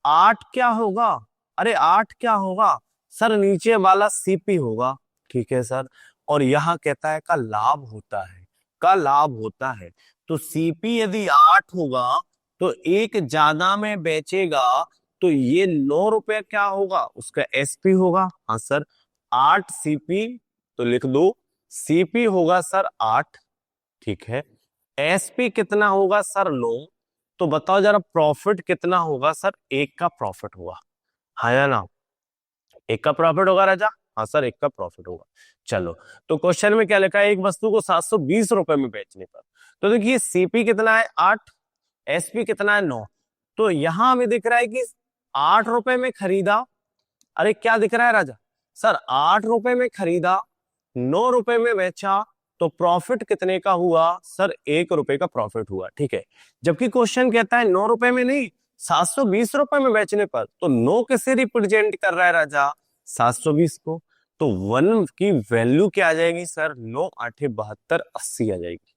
[SPEAKER 1] 8 क्या होगा? अरे 8 क्या होगा सर? नीचे वाला सीपी होगा, ठीक है सर। और यहां कहता है का लाभ होता है, का लाभ होता है। तो सीपी यदि 8 होगा तो एक ज्यादा में बेचेगा, तो ये 9 रुपए क्या होगा? उसका एसपी होगा। हाँ सर, 8 सीपी। तो लिख दो सीपी होगा सर 8, ठीक है। एसपी कितना होगा सर? 9। तो बताओ जरा प्रॉफिट कितना होगा सर? 1 का प्रॉफिट होगा। हाँ या ना? 1 का प्रॉफिट होगा राजा? हाँ सर, 1 का प्रॉफिट होगा। चलो, तो क्वेश्चन में क्या लिखा है? एक वस्तु को 720 रुपए में बेचने पर, तो देखिए सीपी कितना है? 8। एसपी कितना है? 9। तो यहां हमें दिख रहा है कि 8 रुपए में खरीदा। अरे क्या दिख रहा है राजा? सर 8 रुपए में खरीदा, 9 रुपए में बेचा, तो प्रॉफिट कितने का हुआ सर? 1 रुपए का प्रॉफिट हुआ, ठीक है। जबकि क्वेश्चन कहता है 9 रुपए में नहीं, 720 रुपए में बेचने पर। तो 9 किसे रिप्रेजेंट कर रहा है राजा? 720 को। तो 1 की वैल्यू क्या आ जाएगी सर? 9 8 72 80 आ जाएगी।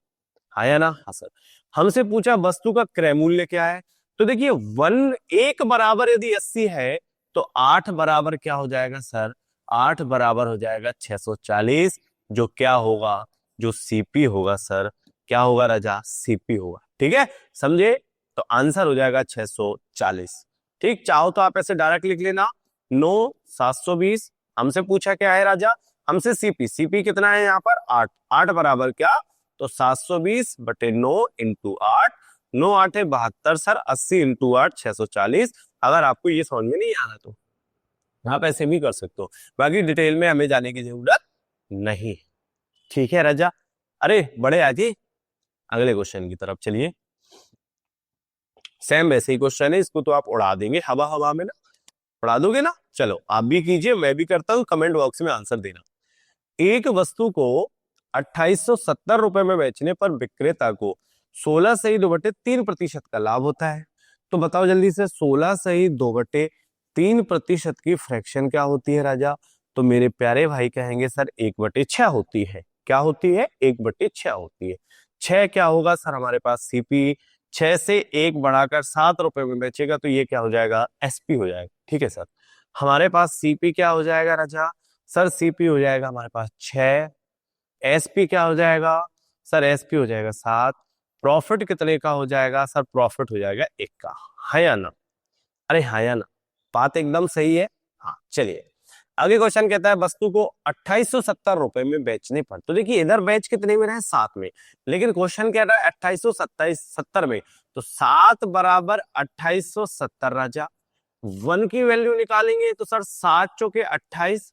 [SPEAKER 1] हाँ या ना? हाँ सर। हमसे पूछा वस्तु का क्रय मूल्य क्या है। तो देखिए 1 बराबर यदि 80 है, तो 8 बराबर क्या हो जाएगा सर? 8 बराबर हो जाएगा 640। जो क्या होगा? जो सीपी होगा सर, क्या होगा राजा? सीपी होगा, ठीक है। समझे? तो आंसर हो जाएगा 640। ठीक, चाहो तो आप ऐसे डायरेक्ट लिख लेना 9 720। हमसे पूछा क्या है राजा? हमसे सीपी, सीपी कितना है यहाँ पर? 8। 8 बराबर क्या? तो 720/9 इंटू 8। 9 8 72 sir, 80 into 8 640। अगर आपको ये समझ में नहीं आ रहा तो आप ऐसे भी कर सकते हो, बाकी डिटेल में हमें जाने की जरूरत नहीं। ठीक है राजा। अरे बड़े आगे अगले क्वेश्चन की तरफ चलिए। सेम वैसे ही क्वेश्चन है, इसको तो आप उड़ा देंगे हवा हवा में ना, उड़ा दोगे ना। चलो आप भी कीजिए, मैं भी करता हूं, कमेंट बॉक्स में आंसर देना। एक वस्तु को 2870 रुपए में बेचने पर विक्रेता को 16 सही 2/3% का लाभ होता है। तो बताओ जल्दी से, 16 सही 2/3% की फ्रैक्शन क्या होती है राजा? तो मेरे प्यारे भाई कहेंगे सर 1/6 होती है। क्या होती है? 1/6 होती है। 6 क्या होगा सर हमारे पास? सीपी। 6 से 1 बढ़ाकर 7 रुपए में बेचेगा, तो ये क्या हो जाएगा? एसपी हो जाएगा, ठीक है सर। हमारे पास सीपी क्या हो जाएगा राजा? सर सीपी हो जाएगा हमारे पास 6, एसपी क्या हो जाएगा सर, एसपी हो जाएगा 7, प्रॉफिट कितने का हो जाएगा सर, प्रॉफिट हो जाएगा 1 का, है या ना? अरे हाँ या ना, बात एकदम सही है। हाँ चलिए, आगे क्वेश्चन कहता है वस्तु को 2870 रुपए में बेचने पर, तो देखिए इधर बेच कितने में रहे, 7 में, लेकिन क्वेश्चन कह रहा है 2870 में, तो 7 बराबर 2870 राजा, 1 की वैल्यू निकालेंगे तो सर 7 चौके 28,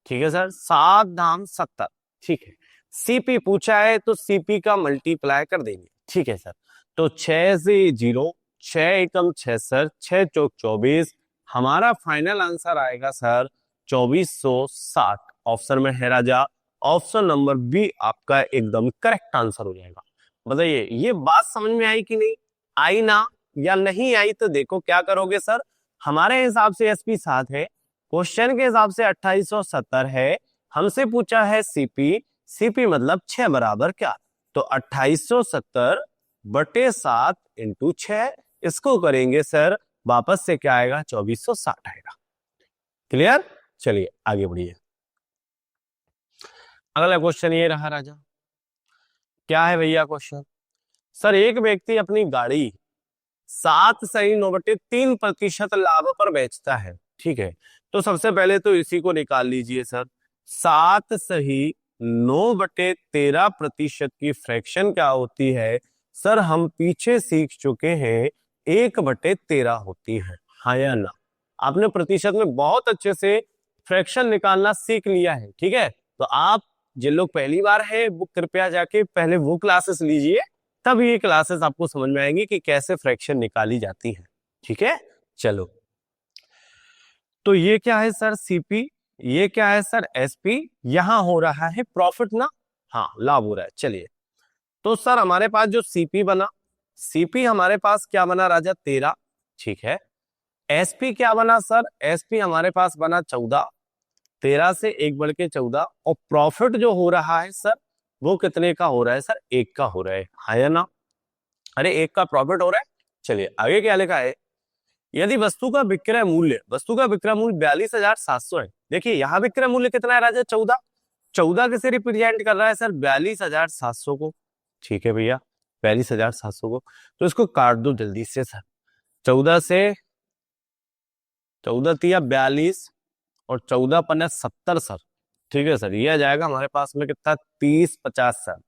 [SPEAKER 1] ठीक है सर, 7 धाम 70, ठीक है। सीपी पूछा है तो सीपी का मल्टीप्लाई कर देंगे, ठीक है सर। तो 6 से 0, 6 एकम 6 सर, 6 चौक 24, हमारा फाइनल आंसर आएगा सर 2460, ऑप्शन में है राजा, ऑप्शन नंबर बी आपका एकदम करेक्ट आंसर हो जाएगा। बताइए ये बात समझ में आई कि नहीं आई ना, या नहीं आई तो देखो क्या करोगे सर, हमारे हिसाब से एसपी 7 है, क्वेश्चन के हिसाब से 2870 है, हमसे पूछा है सीपी, सीपी मतलब 6 बराबर क्या, तो 2870 बटे 7 इंटू 6, इसको करेंगे सर वापस से क्या आएगा 2460 आएगा। क्लियर, चलिए आगे बढ़िए। अगला क्वेश्चन ये रहा राजा, क्या है भैया क्वेश्चन, सर एक व्यक्ति अपनी गाड़ी 7.9/3% लाभ पर बेचता है, ठीक है, तो सबसे पहले तो इसी को निकाल लीजिए सर, 7.9/13% की फ्रैक्शन क्या होती है सर, हम पीछे सीख चुके हैं 1/13 होती है, हाँ या ना? आपने प्रतिशत में बहुत अच्छे से फ्रैक्शन निकालना सीख लिया है, ठीक है, तो आप जिन लोग पहली बार है वो कृपया जाके पहले वो क्लासेस लीजिए, तब ये क्लासेस आपको समझ में आएंगी कि कैसे फ्रैक्शन निकाली जाती है, ठीक है। चलो, तो ये क्या है सर सीपी, ये क्या है सर एसपी, यहां हो रहा है प्रॉफिट ना, हाँ लाभ हो रहा है। चलिए, तो सर हमारे पास जो सीपी बना, सीपी हमारे पास क्या बना राजा 13, ठीक है, एसपी क्या बना सर, एसपी हमारे पास बना 14, 13 से 1 बढ़ के 14, और प्रॉफिट जो हो रहा है सर वो कितने का हो रहा है सर, 1 का हो रहा है या ना? अरे 1 का प्रॉफिट हो रहा है। चलिए आगे क्या लिखा है, यदि वस्तु का विक्रय मूल्य, वस्तु का विक्रय मूल्य 42,700 है, देखिए यहाँ विक्रय मूल्य कितना है राजा 14, 14 किसे रिप्रेजेंट कर रहा है सर 42,700 को, ठीक है भैया 42,700 को, तो इसको काट दो जल्दी से सर, 14 से 14 तिया 42 और 14 पन्ने 70 सर, ठीक है सर, ये आ जाएगा हमारे पास में कितना 30-50 सर,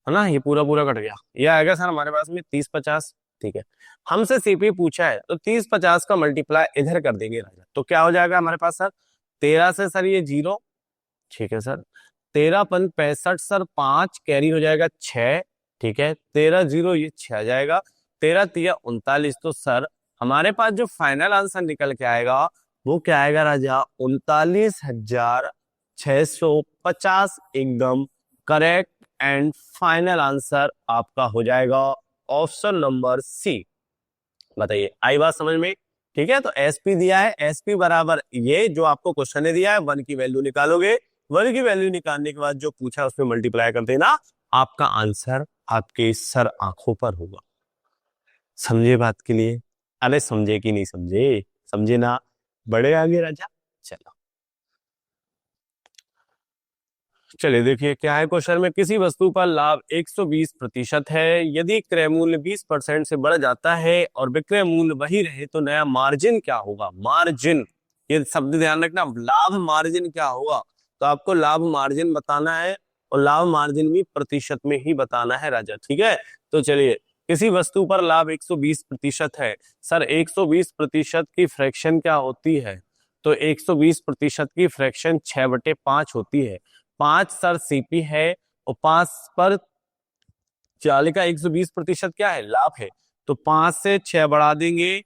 [SPEAKER 1] है ना, ये पूरा पूरा कट गया, ये आएगा सर हमारे पास में 30-50, ठीक है। हमसे सीपी पूछा है तो 30-50 का मल्टीप्लाई इधर कर देंगे राजा, तो क्या हो जाएगा हमारे पास सर 13 से सर ये 0, ठीक है सर, 13 पन 65 सर, 5 कैरी हो जाएगा 6, ठीक है, 13 0 ये 6 आ जाएगा, 13 तिया 39, तो सर हमारे पास जो फाइनल आंसर निकल के आएगा वो क्या आएगा राजा 39,650, एकदम करेक्ट एंड फाइनल आंसर आपका हो जाएगा ऑप्शन नंबर सी। बताइए आई बात समझ में, ठीक है, तो एसपी दिया है, एसपी बराबर ये जो आपको क्वेश्चन ने दिया है 1 की वैल्यू निकालोगे, 1 की वैल्यू निकालने के बाद जो पूछा उसमें मल्टीप्लाई कर देना, आपका आंसर आपके सर आंखों पर होगा। समझे बात के लिए, अरे समझे कि नहीं समझे, समझे ना, बड़े आगे राजा। चलो चलिए देखिए क्या है क्वेश्चन में, किसी वस्तु पर लाभ 120% है, यदि क्रय मूल्य 20% से बढ़ जाता है और विक्रय मूल्य वही रहे तो नया मार्जिन क्या होगा, मार्जिन, ये शब्द ध्यान रखना, लाभ मार्जिन क्या होगा, तो आपको लाभ मार्जिन बताना है, और लाभ मार्जिन भी प्रतिशत में ही बताना है राजा, ठीक है। तो चलिए, किसी वस्तु पर लाभ 120% है, सर 120% की फ्रैक्शन क्या होती है, तो 120% की फ्रैक्शन 6/5 होती है, 5 सर सीपी है, और 5 पर 40 का 120% क्या है लाभ है, तो 5 से 6 बढ़ा देंगे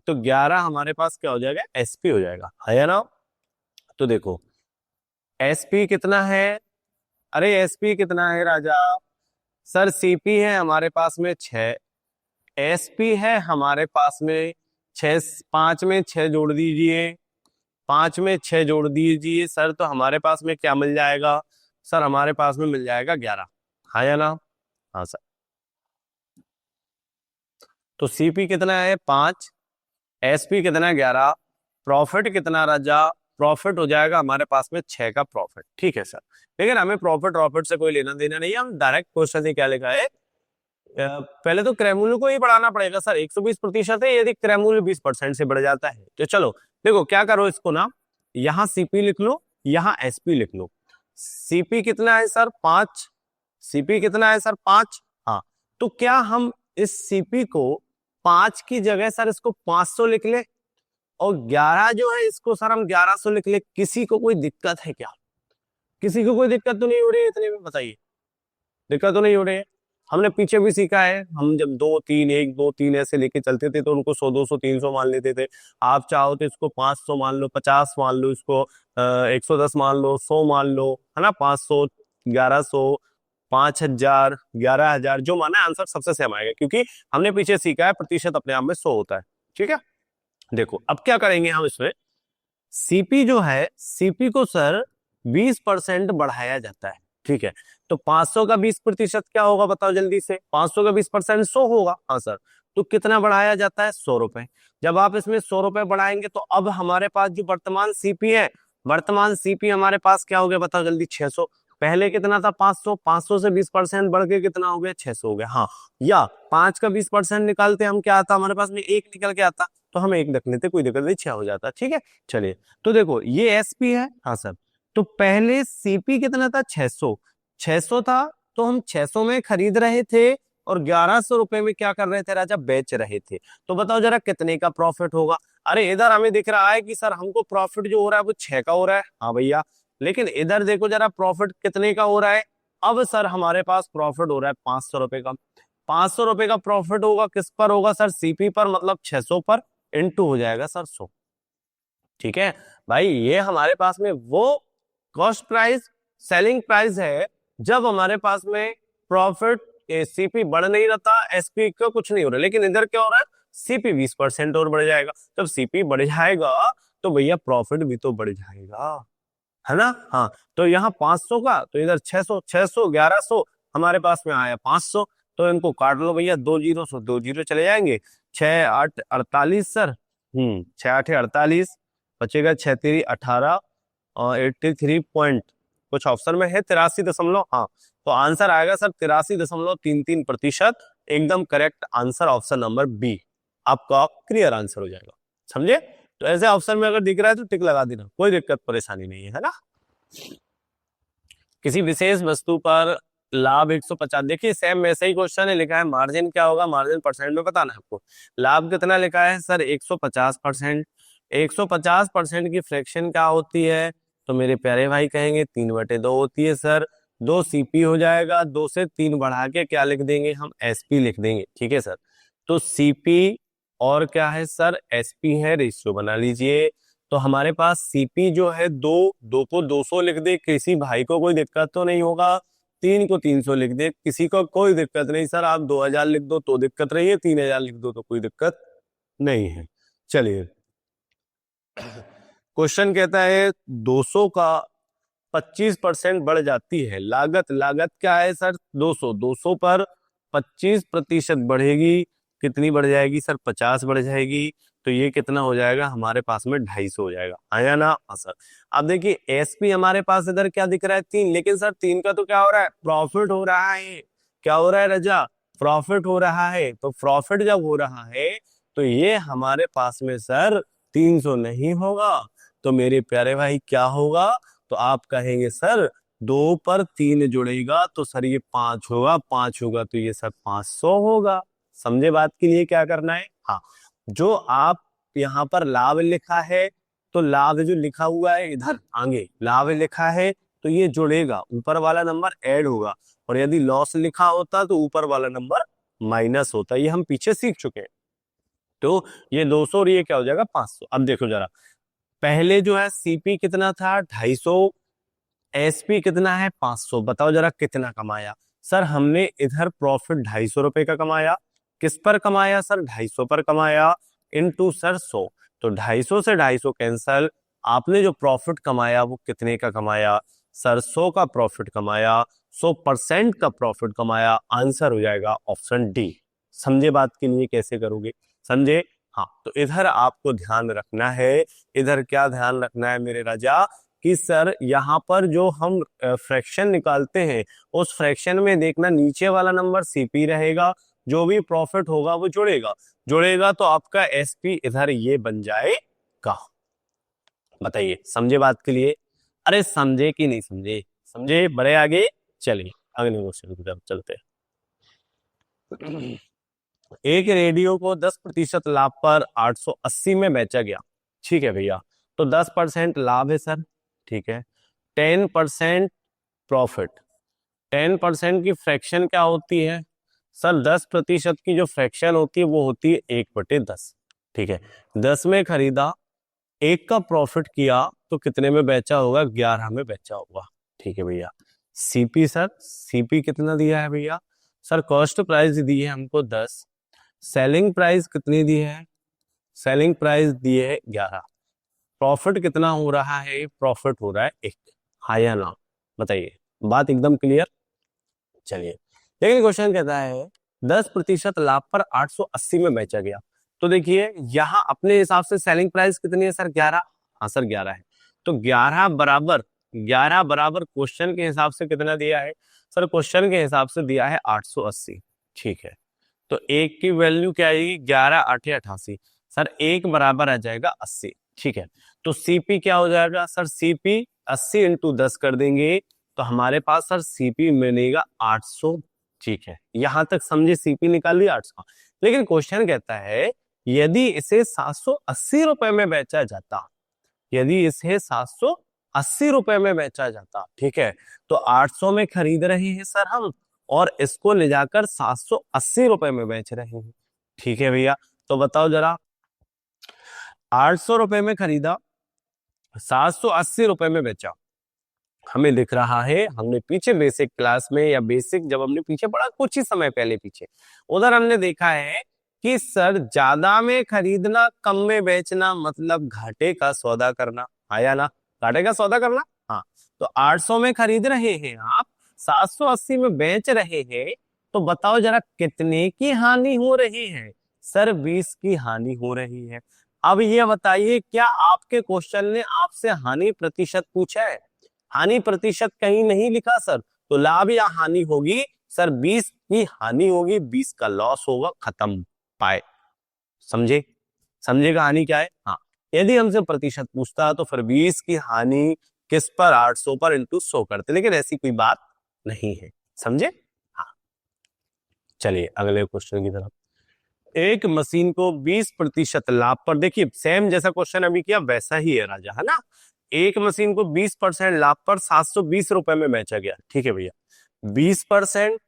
[SPEAKER 1] तो 11 हमारे पास क्या हो जाएगा एसपी हो जाएगा, है ना? तो देखो एसपी कितना है, अरे एसपी कितना है राजा, सर सीपी है हमारे पास में 6, एसपी है हमारे पास में 6, 5 में 6 जोड़ दीजिए, 5 में 6 जोड़ दीजिए सर, तो हमारे पास में क्या मिल जाएगा सर, हमारे पास में मिल जाएगा 11, हाँ या ना? हाँ सर, तो सीपी कितना है 5, एसपी कितना है 11, प्रॉफिट कितना राजा प्रॉफिट हो जाएगा हमारे पास में 6 का प्रॉफिट, ठीक है सर। लेकिन हमें प्रॉफिट से कोई लेना देना नहीं है, हम डायरेक्ट क्वेश्चन ही क्या लिखा है, पहले तो क्रय मूल्य को ही बढ़ाना पड़ेगा सर। 120% है, यदि क्रय मूल्य 20% से बढ़ जाता है तो चलो देखो क्या करो, इसको ना यहाँ सीपी लिख लो, यहाँ एसपी लिख लो। सीपी कितना है सर 5, सीपी कितना है सर 5। हाँ, तो क्या हम इस सीपी को 5 की जगह सर इसको 500 लिख ले, और 11 जो है इसको सर हम 1100 लिख ले। किसी को कोई दिक्कत है क्या? किसी को कोई दिक्कत तो नहीं हो रही है इतने में? बताइए, दिक्कत तो नहीं हो रही है। हमने पीछे भी सीखा है, हम जब 2 3 1 2 3 ऐसे लेके चलते थे तो उनको 100 200 300 मान लेते थे। आप चाहो तो इसको 500 मान लो, 50 मान लो, इसको 110 मान लो, 100 मान लो, है ना, 500, 1100, 5000, 11000, जो माना आंसर सबसे सेम आएगा, क्योंकि हमने पीछे सीखा है प्रतिशत अपने आप में 100 होता है। ठीक है, देखो अब क्या करेंगे हम इसमें, सीपी जो है, सीपी को सर 20% बढ़ाया जाता है। ठीक है, तो 500 का 20% क्या होगा बताओ जल्दी से, 500 का 20% 100 होगा। हाँ सर, तो कितना बढ़ाया जाता है, 100 रुपए। जब आप इसमें 100 रुपए बढ़ाएंगे तो अब हमारे पास जो वर्तमान सीपी है, वर्तमान सीपी हमारे पास क्या हो गया बताओ जल्दी, 600। पहले कितना था 500, 500 से 20% बढ़ के कितना हो गया, 600 हो गया। हाँ, या 5 का 20% निकालते हम क्या आता हमारे पास में, 1 निकल के आता, तो हम 1 रख लेते, कोई दिक्कत नहीं, 6 हो जाता। ठीक है, चलिए तो देखो ये एसपी है। हाँ सर, तो पहले सीपी कितना था, 600, 600 था, तो हम 600 में खरीद रहे थे और 1100 रुपए में क्या कर रहे थे राजा, बेच रहे थे। तो बताओ जरा कितने का प्रॉफिट होगा। अरे इधर हमें दिख रहा है कि सर हमको प्रॉफिट जो हो रहा है वो 6 का हो रहा है, हाँ भैया, लेकिन इधर देखो जरा प्रॉफिट कितने का हो रहा है। अब सर हमारे पास प्रॉफिट हो रहा है 500 रुपए का। 500 रुपए का प्रॉफिट होगा किस पर होगा सर, सीपी पर, मतलब 600 पर, इंटू हो जाएगा सर 100। ठीक है भाई, ये हमारे पास में वो कॉस्ट प्राइस, सेलिंग प्राइस है जब हमारे पास में प्रॉफिट, सीपी बढ़ नहीं रहता, एसपी का कुछ नहीं हो रहा। लेकिन इधर क्या हो रहा है, सीपी 20% और बढ़ जाएगा। जब सीपी बढ़ जाएगा तो भैया प्रॉफिट भी तो बढ़ जाएगा, है ना। हाँ, तो यहाँ 500 का, तो इधर 600, 600, 1100, हमारे पास में आया 500। तो इनको काट लो भैया, 2 जीरो से 2 जीरो चले जाएंगे, 6 8 48 सर, 6 8 48, बचेगा 6 3 18 और 83 पॉइंट, कुछ ऑप्शन में है 83 दशमलव, हाँ, तो आंसर आएगा सर 83.33%। एकदम correct answer option number B आपका क्लियर आंसर हो जाएगा, समझे। तो ऐसे ऑप्शन में अगर दिख रहा है तो टिक लगा देना, कोई दिक्कत परेशानी नहीं है ना। किसी विशेष वस्तु पर लाभ 150, देखिए सेम वैसे ही क्वेश्चन है, लिखा है मार्जिन क्या होगा, मार्जिन परसेंट में बताना है आपको। लाभ कितना लिखा है सर, 150%। 150% की फ्रैक्शन क्या होती है, तो मेरे प्यारे भाई कहेंगे 3/2 होती है सर। 2 सीपी हो जाएगा, 2 से 3 बढ़ा के क्या लिख देंगे हम, एसपी लिख देंगे। ठीक है सर, तो सीपी और क्या है सर, एसपी है, रेशियो बना लीजिए। तो हमारे पास सीपी जो है 2, 2 को 200 लिख दे, किसी भाई को कोई दिक्कत तो नहीं होगा। 3 को 300 लिख दे, किसी को कोई दिक्कत नहीं सर। आप 2000 लिख दो तो दिक्कत रही है, 3000 लिख दो तो कोई दिक्कत नहीं है। चलिए, क्वेश्चन कहता है 200 का 25% बढ़ जाती है लागत। लागत क्या है सर, 200, 200 पर 25% बढ़ेगी, कितनी बढ़ जाएगी सर, 50 बढ़ जाएगी। तो ये कितना हो जाएगा हमारे पास में, 250 हो जाएगा, आया ना। हाँ सर, अब देखिए एसपी हमारे पास इधर क्या दिख रहा है, 3, लेकिन सर 3 का तो क्या हो रहा है, प्रॉफिट हो रहा है। क्या हो रहा है रजा, प्रॉफिट हो रहा है। तो प्रॉफिट जब हो रहा है तो ये हमारे पास में सर 300 नहीं होगा, तो मेरे प्यारे भाई क्या होगा, तो आप कहेंगे सर 2 पर 3 जुड़ेगा तो सर ये 5 होगा, 5 होगा तो ये सर 500 होगा। समझे बात के लिए क्या करना है। हाँ, जो आप यहाँ पर लाभ लिखा है, तो लाभ जो लिखा हुआ है इधर आगे लाभ लिखा है तो ये जुड़ेगा, ऊपर वाला नंबर ऐड होगा, और यदि लॉस लिखा होता तो ऊपर वाला नंबर माइनस होता। ये हम पीछे सीख चुके हैं। तो ये 200 और ये क्या हो जाएगा 500। अब देखो जरा, पहले जो है सीपी कितना था 250, एसपी कितना है 500, बताओ जरा कितना कमाया। सर हमने इधर प्रॉफिट 250 रुपए का कमाया, किस पर कमाया सर, 250 पर कमाया, इनटू सर 100, तो 250 से 250 कैंसल। आपने जो प्रॉफिट कमाया वो कितने का कमाया सर, 100 का प्रॉफिट कमाया, 100% का प्रॉफिट कमाया। आंसर हो जाएगा ऑप्शन डी। समझे बात के लिए कैसे करोगे, समझे। हाँ, तो इधर आपको ध्यान रखना है, इधर क्या ध्यान रखना है मेरे राजा कि सर यहाँ पर जो हम फ्रैक्शन निकालते हैं उस फ्रैक्शन में देखना नीचे वाला नंबर सीपी रहेगा, जो भी प्रॉफिट होगा वो जुड़ेगा, जुड़ेगा तो आपका एसपी इधर ये बन जाएगा। बताइए समझे बात के लिए? अरे समझे कि नहीं समझे? समझे? बड़े आगे चलिए अगले क्वेश्चन की तरफ चलते हैं। एक रेडियो को 10% लाभ पर 880 में बेचा गया, ठीक है भैया, तो 10% लाभ है सर, ठीक है, 10% प्रॉफिट, 10% की फ्रैक्शन क्या होती है सर? 10% की जो फ्रैक्शन होती है वो होती है 1/10, ठीक है, 10 में खरीदा, एक का प्रॉफिट किया तो कितने में बेचा होगा? 11 में बेचा होगा, ठीक है भैया। सीपी सर, सीपी कितना दिया है भैया? सर कॉस्ट प्राइस दी है हमको 10, सेलिंग प्राइस कितनी दी है? सेलिंग प्राइस दी है 11, प्रॉफिट कितना हो रहा है? प्रॉफिट हो रहा है 1, हाँ या ना? बताइए, बात एकदम क्लियर। चलिए, लेकिन क्वेश्चन कहता है 10% लाभ पर 880 में बेचा गया, तो देखिए यहां अपने हिसाब से सेलिंग प्राइस कितनी है सर? 11, हाँ सर 11 है, तो 11 बराबर क्वेश्चन के हिसाब से कितना दिया है सर? क्वेश्चन के हिसाब से दिया है 880, ठीक है, तो एक की वैल्यू क्या आएगी? 11 8 88, सर एक बराबर आ जाएगा 80, ठीक है, तो सीपी क्या हो जाएगा सर? सीपी 80 इंटू 10 कर देंगे तो हमारे पास सर सीपी मिलेगा 800, ठीक है, यहां तक समझे? सीपी निकाल लिया 800, लेकिन क्वेश्चन कहता है यदि इसे 780 रुपए में बेचा जाता, यदि इसे 780 रुपए में बेचा जाता, ठीक है, तो 800 में खरीद रहे हैं सर हम और इसको ले जाकर 780 रुपए में बेच रहे हैं, ठीक है भैया, तो बताओ जरा, 800 रुपए में खरीदा, 780 रुपए में बेचा, हमें दिख रहा है, हमने पीछे बेसिक क्लास में या बेसिक जब हमने पीछे पढ़ा कुछ ही समय पहले पीछे, उधर हमने देखा है कि सर ज्यादा में खरीदना कम में बेचना मतलब घाटे का सौदा करना, आया ना? घाटे का सौदा करना, हाँ, तो 800 में खरीद रहे हैं आप, 780 में बेच रहे हैं, तो बताओ जरा कितने की हानि हो रही है? सर 20 की हानि हो रही है। अब ये बताइए क्या आपके क्वेश्चन ने आपसे हानि प्रतिशत पूछा है? हानि प्रतिशत कहीं नहीं लिखा सर, तो लाभ या हानि होगी सर 20 की हानि होगी, 20 का लॉस होगा, खत्म, पाए। समझे? समझेगा हानि क्या है? हाँ, यदि हमसे प्रतिशत पूछता तो फिर 20 की हानि किस पर? 800 पर इंटू 100 करते, लेकिन ऐसी कोई बात नहीं है, समझे? हाँ, चलिए अगले क्वेश्चन की तरफ। एक मशीन को 20% लाभ पर, देखिए सेम जैसा क्वेश्चन अभी किया वैसा ही है राजा, है ना? एक मशीन को 20% लाभ पर 720 रुपए में बेचा गया, ठीक है भैया, 20%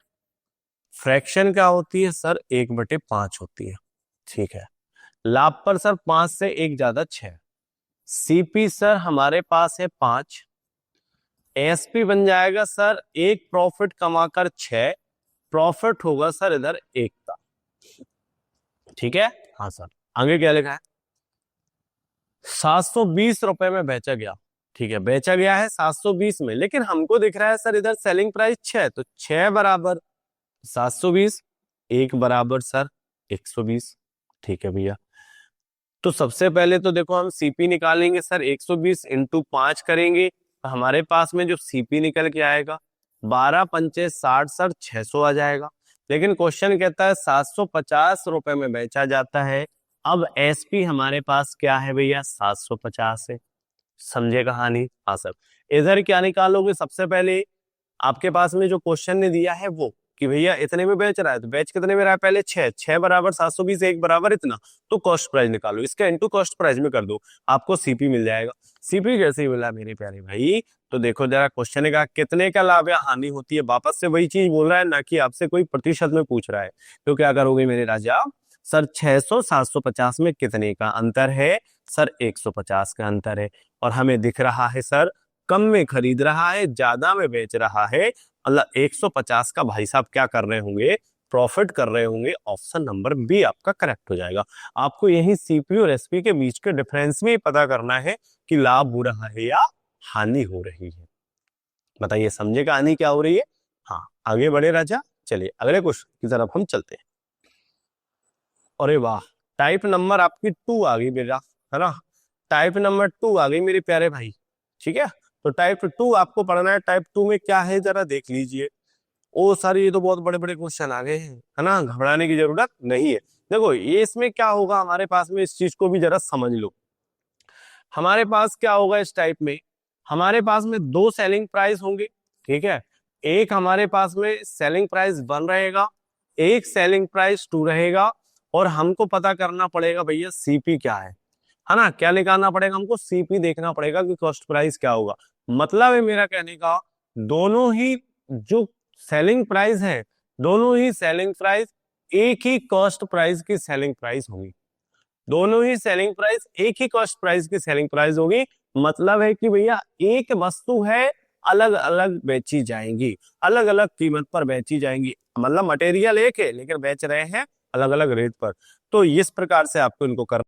[SPEAKER 1] फ्रैक्शन क्या होती है सर? 1/5 होती है, ठीक है, लाभ पर सर 5 से 1 ज्यादा 6, सीपी सर हमारे पास है 5, एसपी बन जाएगा सर एक प्रॉफिट कमाकर 6, प्रॉफिट होगा सर इधर 1 का, ठीक है, हाँ सर, आगे क्या लिखा है? 720 रुपए में बेचा गया, ठीक है, बेचा गया है 720 में, लेकिन हमको दिख रहा है सर इधर सेलिंग प्राइस 6, तो 6 बराबर 720, 1 बराबर सर 120, ठीक है भैया, तो सबसे पहले तो देखो हम सीपी निकालेंगे सर, 120 इंटू 5 करेंगे तो हमारे पास में जो सीपी निकल के आएगा 12 पंचे 60 सर 600 आ जाएगा, लेकिन क्वेश्चन कहता है 750 रुपए में बेचा जाता है, अब एसपी हमारे पास क्या है भैया? 750 है, समझे कहानी? हाँ सर, इधर क्या निकालोगे? सबसे पहले आपके पास में जो क्वेश्चन ने दिया है वो कि भैया इतने में बेच रहा है, तो बेच कितने में रहा है? पहले 6, 6 बराबर 720, 1 बराबर इतना, तो कॉस्ट प्राइस निकालो, इसका इंटू कॉस्ट प्राइस में कर दो, आपको सीपी मिल जाएगा। सीपी कैसे मिला मेरे प्यारे भाई? तो देखो जरा, क्वेश्चन ने कहा कितने का लाभ या हानि होती है, वापस से वही चीज बोल रहा है, ना कि आपसे कोई प्रतिशत में पूछ रहा है, तो क्या करोगे मेरे राजा? सर 600 750 में कितने का अंतर है? सर 150 का अंतर है, और हमें दिख रहा है सर कम में खरीद रहा है, ज्यादा में बेच रहा है, मतलब 150 का भाई साहब क्या कर रहे होंगे? प्रॉफिट कर रहे होंगे, ऑप्शन नंबर बी आपका करेक्ट हो जाएगा। आपको यही सीपी और एसपी के बीच के डिफरेंस में ही पता करना है कि लाभ हो रहा है या हानि हो रही है। बताइए समझे हानि क्या हो रही है? हाँ, आगे बढ़े राजा, चलिए अगले क्वेश्चन की तरफ हम चलते हैं। अरे वाह, टाइप नंबर आपकी 2 आ गई बेटा, है ना, टाइप नंबर 2 आ गई मेरे प्यारे भाई। ठीक है, तो टाइप 2 आपको पढ़ना है। टाइप 2 में क्या है जरा देख लीजिए। ओ सर ये तो बहुत बड़े बड़े क्वेश्चन आ गए हैं, है ना, घबराने की जरूरत नहीं है। देखो ये इसमें क्या होगा हमारे पास में, इस चीज को भी जरा समझ लो। हमारे पास क्या होगा इस टाइप में, हमारे पास में 2 सेलिंग प्राइस होंगे। ठीक है, एक हमारे पास में सेलिंग प्राइस 1 रहेगा, एक सेलिंग प्राइस 2 रहेगा, और हमको पता करना पड़ेगा भैया सीपी क्या है ना, क्या निकालना पड़ेगा हमको, सीपी देखना पड़ेगा कि कॉस्ट प्राइस क्या होगा। मतलब है मेरा कहने का, दोनों ही जो सेलिंग प्राइस है, दोनों ही सेलिंग प्राइस एक ही कॉस्ट प्राइस की सेलिंग प्राइस होगी। दोनों ही सेलिंग प्राइस एक ही कॉस्ट प्राइस की सेलिंग प्राइस होगी। मतलब है कि भैया एक वस्तु है, अलग अलग बेची जाएंगी, अलग अलग कीमत पर बेची जाएंगी। मतलब मटेरियल एक है लेकिन बेच रहे हैं अलग अलग रेट पर। तो इस प्रकार से आपको इनको कर